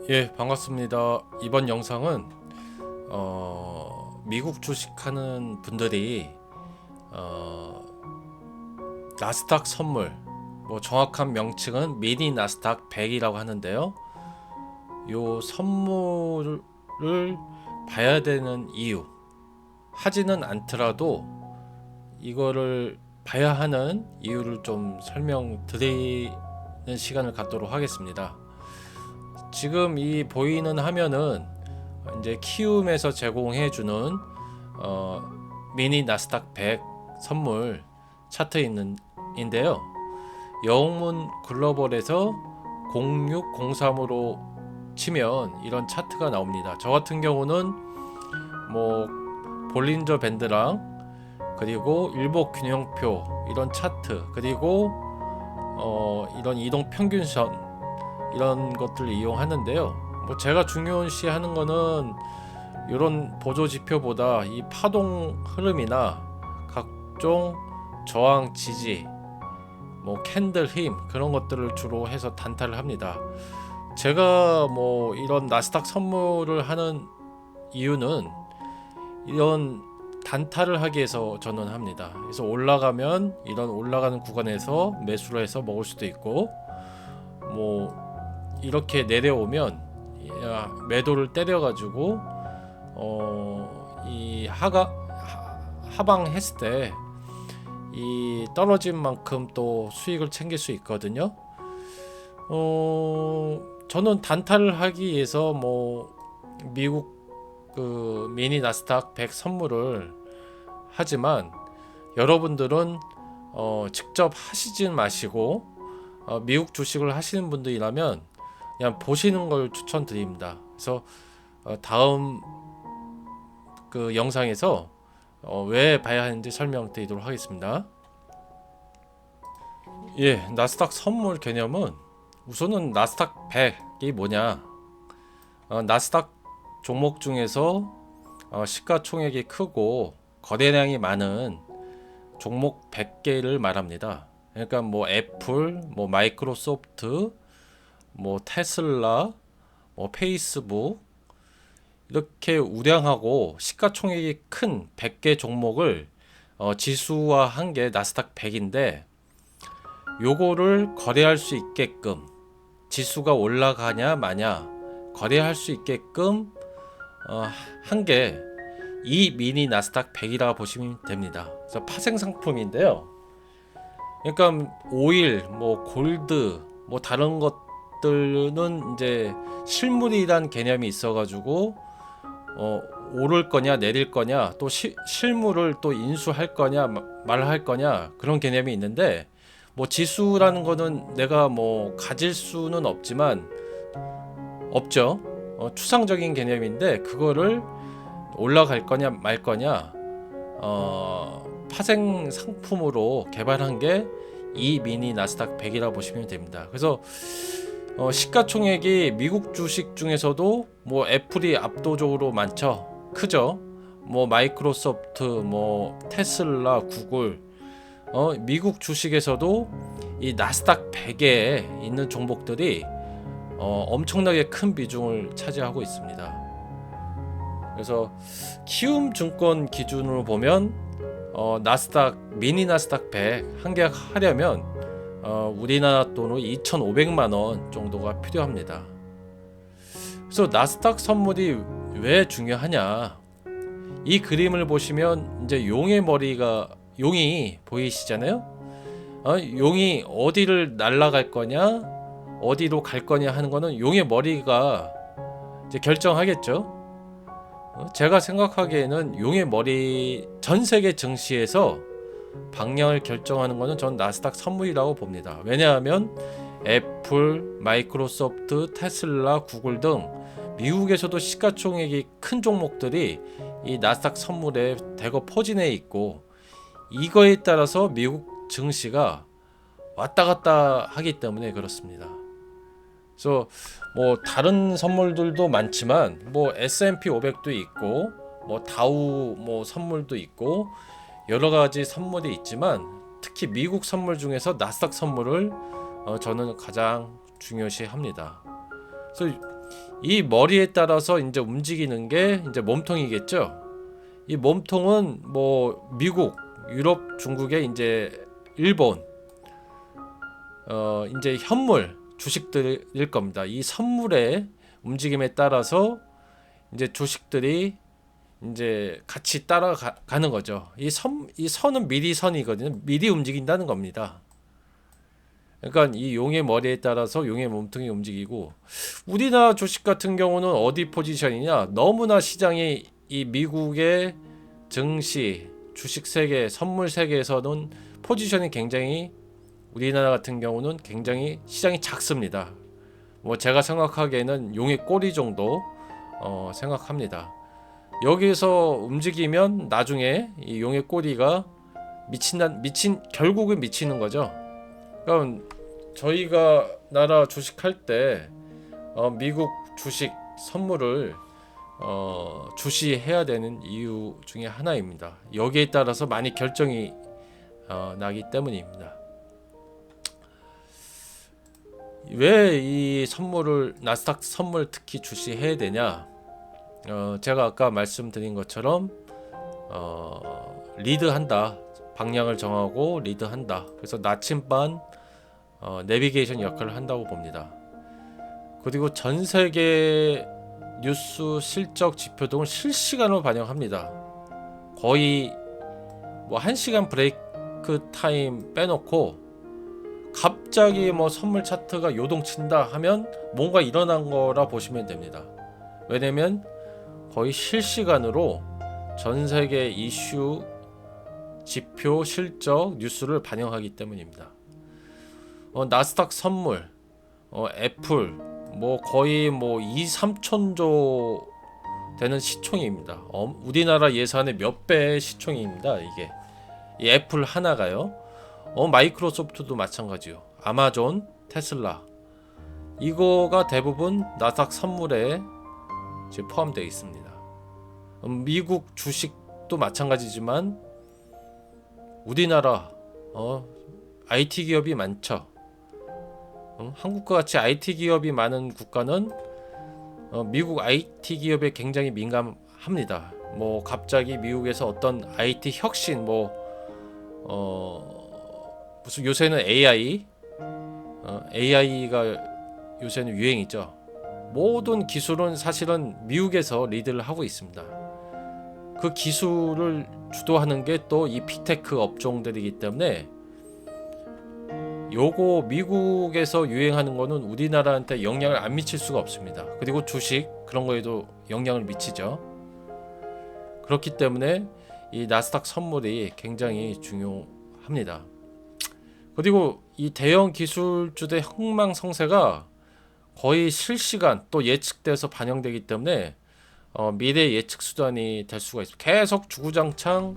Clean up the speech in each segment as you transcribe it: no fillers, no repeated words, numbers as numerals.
예, 반갑습니다. 이번 영상은 미국 주식하는 분들이 어, 나스닥 선물, 뭐 정확한 명칭은 미니 나스닥 100이라고 하는데요. 요 선물을 봐야 되는 이유, 하지는 않더라도 이거를 봐야 하는 이유를 좀 설명드리는 시간을 갖도록 하겠습니다. 지금 이 보이는 화면은 이제 키움에서 제공해주는 어, 미니 나스닥 100 선물 차트 인데요. 영문 글로벌에서 0603으로 치면 이런 차트가 나옵니다. 저 같은 경우는 뭐 볼린저 밴드랑 그리고 일복 균형표 이런 차트 그리고 이런 이동 평균선 이런 것들을 이용하는데요. 뭐 제가 중요시 하는 거는 이런 보조 지표보다 이 파동 흐름이나 각종 저항 지지, 뭐 캔들 힘 그런 것들을 주로 해서 단타를 합니다. 제가 뭐 이런 나스닥 선물을 하는 이유는 이런 단타를 하기 위해서 저는 합니다. 그래서 올라가면 이런 올라가는 구간에서 매수를 해서 먹을 수도 있고, 뭐 이렇게 내려오면 매도를 때려가지고 이 하방 했을 때 이 떨어진 만큼 또 수익을 챙길 수 있거든요. 저는 단타를 하기 위해서 뭐 미국 그 미니 나스닥 100 선물을 하지만 여러분들은 직접 하시진 마시고 미국 주식을 하시는 분들이라면 그냥 보시는 걸 추천드립니다. 그래서 다음 그 영상에서 왜 봐야 하는지 설명드리도록 하겠습니다. 예, 나스닥 선물 개념은 우선은 나스닥 100이 뭐냐? 나스닥 종목 중에서 시가총액이 크고 거래량이 많은 종목 100개를 말합니다. 그러니까 뭐 애플, 뭐 마이크로소프트, 뭐 테슬라, 뭐 페이스북 이렇게 우량하고 시가총액이 큰 100개 종목을 지수화한 게 나스닥 100인데 요거를 거래할 수 있게끔 지수가 올라가냐 마냐 거래할 수 있게끔 한 게 이 미니 나스닥 100이라 보시면 됩니다. 그래서 파생 상품인데요. 그러니까 오일, 뭐 골드, 뭐 다른 것들은 이제 실물이란 개념이 있어가지고 오를 거냐 내릴 거냐 또 실물을 또 인수할 거냐 말할 거냐 그런 개념이 있는데 뭐 지수라는 거는 내가 뭐 가질 수는 없지만 없죠. 추상적인 개념인데 그거를 올라갈 거냐 말 거냐 파생 상품으로 개발한 게 이 미니 나스닥 100이라 보시면 됩니다. 그래서 시가총액이 미국 주식 중에서도 뭐 애플이 압도적으로 많죠. 크죠. 뭐 마이크로소프트, 뭐 테슬라, 구글 미국 주식에서도 이 나스닥 100에 있는 종목들이 엄청나게 큰 비중을 차지하고 있습니다. 그래서 키움증권 기준으로 보면 나스닥 미니 나스닥 100 한 개 하려면 우리나라 돈으로 2,500만 원 정도가 필요합니다. 그래서 나스닥 선물이 왜 중요하냐? 이 그림을 보시면 이제 용이 보이시잖아요. 용이 어디를 날아갈 거냐, 어디로 갈 거냐 하는 거는 용의 머리가 이제 결정하겠죠. 제가 생각하기에는 용의 머리 전 세계 증시에서 방향을 결정하는 것은 전 나스닥 선물이라고 봅니다. 왜냐하면 애플, 마이크로소프트, 테슬라, 구글 등 미국에서도 시가총액이 큰 종목들이 이 나스닥 선물에 대거 포진해 있고 이거에 따라서 미국 증시가 왔다 갔다 하기 때문에 그렇습니다. 그래서 뭐 다른 선물들도 많지만 뭐 S&P 500도 있고 뭐 다우 뭐 선물도 있고 여러 가지 선물이 있지만 특히 미국 선물 중에서 나스닥 선물을 저는 가장 중요시합니다. 그래서 이 머리에 따라서 이제 움직이는 게 이제 몸통이겠죠. 이 몸통은 뭐 미국, 유럽, 중국의 이제 일본 이제 현물 주식들일 겁니다. 이 선물의 움직임에 따라서 이제 주식들이 이제 같이 따라가는 거죠. 이 선은 미리 선이거든요. 미리 움직인다는 겁니다. 그러니까 이 용의 머리에 따라서 용의 몸통이 움직이고, 우리나라 주식 같은 경우는 어디 포지션이냐? 너무나 시장이 이 미국의 증시, 주식 세계, 선물 세계에서는 포지션이 굉장히, 우리나라 같은 경우는 굉장히 시장이 작습니다. 뭐 제가 생각하기에는 용의 꼬리 정도 생각합니다. 여기서 움직이면 나중에 이 용의 꼬리가 결국은 미치는 거죠. 그럼 저희가 나라 주식할 때 미국 주식 선물을 주시해야 되는 이유 중에 하나입니다. 여기에 따라서 많이 결정이 나기 때문입니다. 왜 이 선물을, 나스닥 선물 특히 주시해야 되냐? 제가 아까 말씀드린 것처럼 리드한다. 방향을 정하고 리드한다. 그래서 나침반 내비게이션 역할을 한다고 봅니다. 그리고 전 세계 뉴스 실적 지표 등을 실시간으로 반영합니다. 거의 뭐 1시간 브레이크 타임 빼놓고 갑자기 뭐 선물 차트가 요동친다 하면 뭔가 일어난 거라 보시면 됩니다. 왜냐면 거의 실시간으로 전 세계 이슈, 지표, 실적, 뉴스를 반영하기 때문입니다. 나스닥 선물, 애플, 뭐 거의 뭐 2, 3천조 되는 시총입니다. 우리나라 예산의 몇 배의 시총입니다. 이게 이 애플 하나가요. 마이크로소프트도 마찬가지요. 아마존, 테슬라, 이거가 대부분 나스닥 선물에 포함되어 있습니다. 미국 주식도 마찬가지지만 우리나라 IT 기업이 많죠. 한국과 같이 IT 기업이 많은 국가는 미국 IT 기업에 굉장히 민감합니다. 뭐 갑자기 미국에서 어떤 IT 혁신, 무슨 요새는 AI가 요새는 유행이죠. 모든 기술은 사실은 미국에서 리드를 하고 있습니다. 그 기술을 주도하는 게 또 이 빅테크 업종들이기 때문에 요거 미국에서 유행하는 거는 우리나라한테 영향을 안 미칠 수가 없습니다. 그리고 주식 그런 거에도 영향을 미치죠. 그렇기 때문에 이 나스닥 선물이 굉장히 중요합니다. 그리고 이 대형 기술주의 흥망성쇠가 거의 실시간 또 예측돼서 반영되기 때문에 미래 예측 수단이 될 수가 있습니다. 계속 주구장창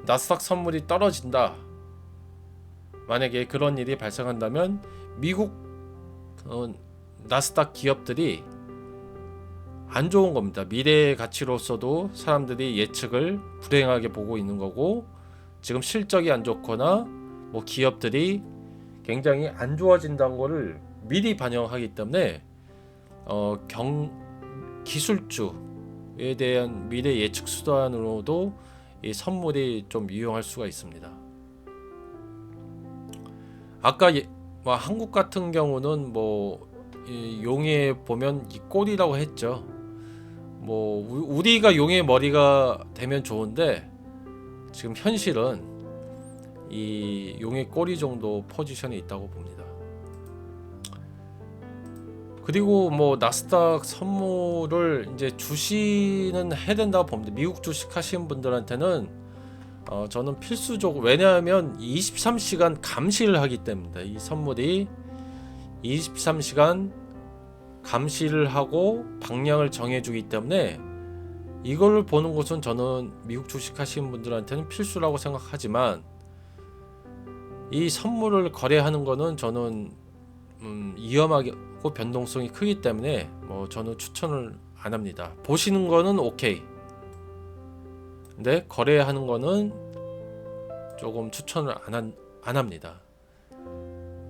나스닥 선물이 떨어진다. 만약에 그런 일이 발생한다면 미국 나스닥 기업들이 안 좋은 겁니다. 미래의 가치로서도 사람들이 예측을 불행하게 보고 있는 거고, 지금 실적이 안 좋거나 뭐 기업들이 굉장히 안 좋아진다는 거를 미리 반영하기 때문에 기술주에 대한 미래 예측 수단으로도 이 선물이 좀 유용할 수가 있습니다. 아까 한국 같은 경우는 용의 보면 이 꼬리라고 했죠. 우리가 용의 머리가 되면 좋은데 지금 현실은 이 용의 꼬리 정도 포지션이 있다고 봅니다. 그리고 나스닥 선물을 이제 주시는 해야 된다고 봅니다. 미국 주식 하시는 분들한테는 저는 필수적으로, 왜냐하면 23시간 감시를 하기 때문입니다. 이 선물이 23시간 감시를 하고 방향을 정해주기 때문에 이걸 보는 것은 저는 미국 주식 하시는 분들한테는 필수라고 생각하지만, 이 선물을 거래하는 거는 저는 위험하고 변동성이 크기 때문에 저는 추천을 안 합니다. 보시는 거는 오케이. 근데 거래하는 거는 조금 추천을 안 합니다.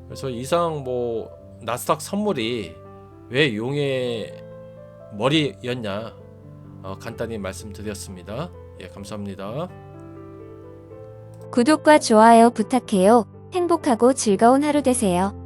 그래서 이상 나스닥 선물이 왜 용의 머리였냐 간단히 말씀드렸습니다. 예, 감사합니다. 구독과 좋아요 부탁해요. 행복하고 즐거운 하루 되세요.